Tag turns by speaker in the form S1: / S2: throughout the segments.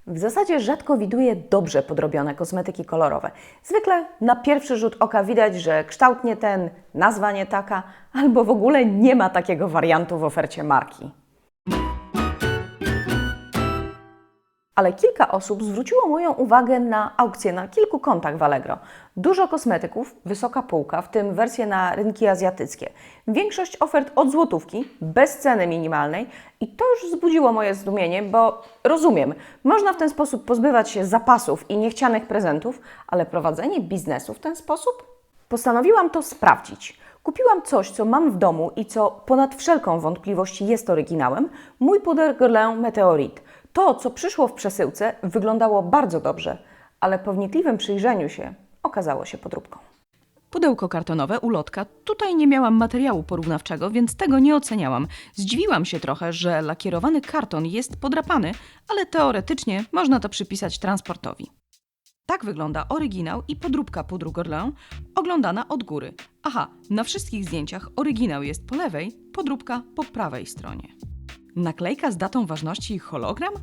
S1: W zasadzie rzadko widuję dobrze podrobione kosmetyki kolorowe. Zwykle na pierwszy rzut oka widać, że kształt nie ten, nazwa nie taka, albo w ogóle nie ma takiego wariantu w ofercie marki. Ale kilka osób zwróciło moją uwagę na aukcję na kilku kontach w Allegro. Dużo kosmetyków, wysoka półka, w tym wersje na rynki azjatyckie. Większość ofert od złotówki, bez ceny minimalnej i to już wzbudziło moje zdumienie, bo rozumiem, można w ten sposób pozbywać się zapasów i niechcianych prezentów, ale prowadzenie biznesu w ten sposób? Postanowiłam to sprawdzić. Kupiłam coś, co mam w domu i co ponad wszelką wątpliwość jest oryginałem, mój puder Guerlain Meteorite. To, co przyszło w przesyłce, wyglądało bardzo dobrze, ale po wnikliwym przyjrzeniu się okazało się podróbką.
S2: Pudełko kartonowe, ulotka. Tutaj nie miałam materiału porównawczego, więc tego nie oceniałam. Zdziwiłam się trochę, że lakierowany karton jest podrapany, ale teoretycznie można to przypisać transportowi. Tak wygląda oryginał i podróbka pudru Guerlain, oglądana od góry. Aha, na wszystkich zdjęciach oryginał jest po lewej, podróbka po prawej stronie. Naklejka z datą ważności i hologram?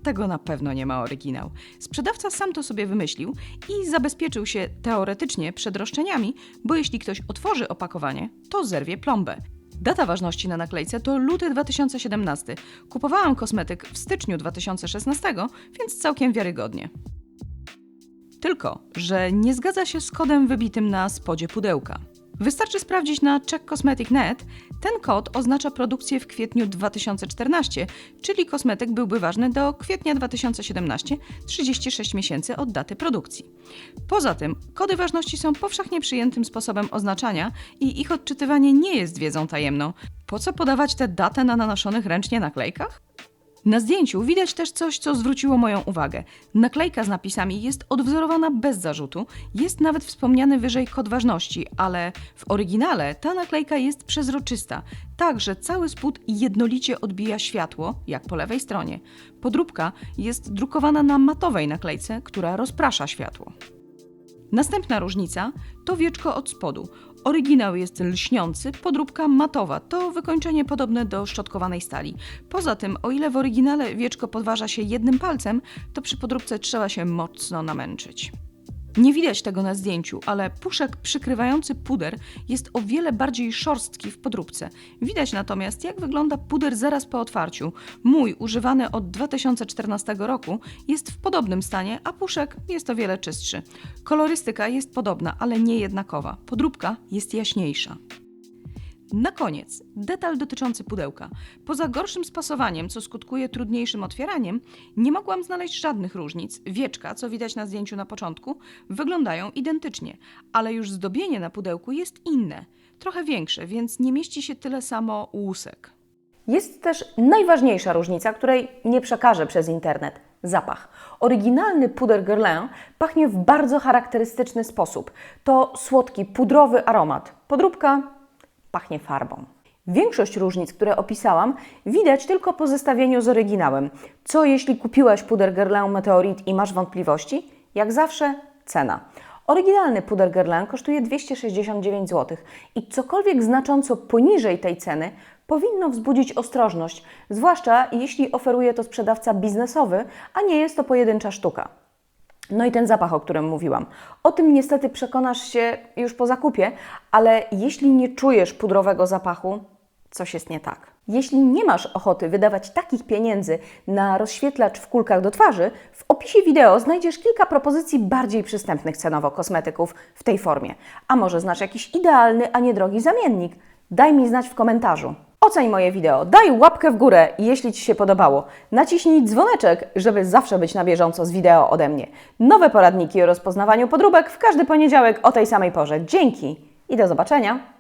S2: Tego na pewno nie ma oryginał. Sprzedawca sam to sobie wymyślił i zabezpieczył się teoretycznie przed roszczeniami, bo jeśli ktoś otworzy opakowanie, to zerwie plombę. Data ważności na naklejce to luty 2017. Kupowałam kosmetyk w styczniu 2016, więc całkiem wiarygodnie. Tylko, że nie zgadza się z kodem wybitym na spodzie pudełka. Wystarczy sprawdzić na checkcosmetic.net. Ten kod oznacza produkcję w kwietniu 2014, czyli kosmetyk byłby ważny do kwietnia 2017, 36 miesięcy od daty produkcji. Poza tym, kody ważności są powszechnie przyjętym sposobem oznaczania i ich odczytywanie nie jest wiedzą tajemną. Po co podawać tę datę na nanoszonych ręcznie naklejkach? Na zdjęciu widać też coś, co zwróciło moją uwagę. Naklejka z napisami jest odwzorowana bez zarzutu, jest nawet wspomniany wyżej kod ważności, ale w oryginale ta naklejka jest przezroczysta, tak że cały spód jednolicie odbija światło, jak po lewej stronie. Podróbka jest drukowana na matowej naklejce, która rozprasza światło. Następna różnica to wieczko od spodu. Oryginał jest lśniący, podróbka matowa, to wykończenie podobne do szczotkowanej stali. Poza tym, o ile w oryginale wieczko podważa się jednym palcem, to przy podróbce trzeba się mocno namęczyć. Nie widać tego na zdjęciu, ale puszek przykrywający puder jest o wiele bardziej szorstki w podróbce. Widać natomiast, jak wygląda puder zaraz po otwarciu. Mój, używany od 2014 roku, jest w podobnym stanie, a puszek jest o wiele czystszy. Kolorystyka jest podobna, ale nie jednakowa. Podróbka jest jaśniejsza. Na koniec, detal dotyczący pudełka. Poza gorszym spasowaniem, co skutkuje trudniejszym otwieraniem, nie mogłam znaleźć żadnych różnic. Wieczka, co widać na zdjęciu na początku, wyglądają identycznie, ale już zdobienie na pudełku jest inne. Trochę większe, więc nie mieści się tyle samo łusek.
S1: Jest też najważniejsza różnica, której nie przekażę przez internet. Zapach. Oryginalny puder Guerlain pachnie w bardzo charakterystyczny sposób. To słodki, pudrowy aromat. Podróbka pachnie farbą. Większość różnic, które opisałam, widać tylko po zestawieniu z oryginałem. Co jeśli kupiłaś puder Guerlain Meteorite i masz wątpliwości? Jak zawsze cena. Oryginalny puder Guerlain kosztuje 269 zł i cokolwiek znacząco poniżej tej ceny powinno wzbudzić ostrożność, zwłaszcza jeśli oferuje to sprzedawca biznesowy, a nie jest to pojedyncza sztuka. No i ten zapach, o którym mówiłam. O tym niestety przekonasz się już po zakupie, ale jeśli nie czujesz pudrowego zapachu, coś jest nie tak. Jeśli nie masz ochoty wydawać takich pieniędzy na rozświetlacz w kulkach do twarzy, w opisie wideo znajdziesz kilka propozycji bardziej przystępnych cenowo kosmetyków w tej formie. A może znasz jakiś idealny, a nie drogi zamiennik? Daj mi znać w komentarzu. Oceń moje wideo, daj łapkę w górę, jeśli Ci się podobało. Naciśnij dzwoneczek, żeby zawsze być na bieżąco z wideo ode mnie. Nowe poradniki o rozpoznawaniu podróbek w każdy poniedziałek o tej samej porze. Dzięki i do zobaczenia!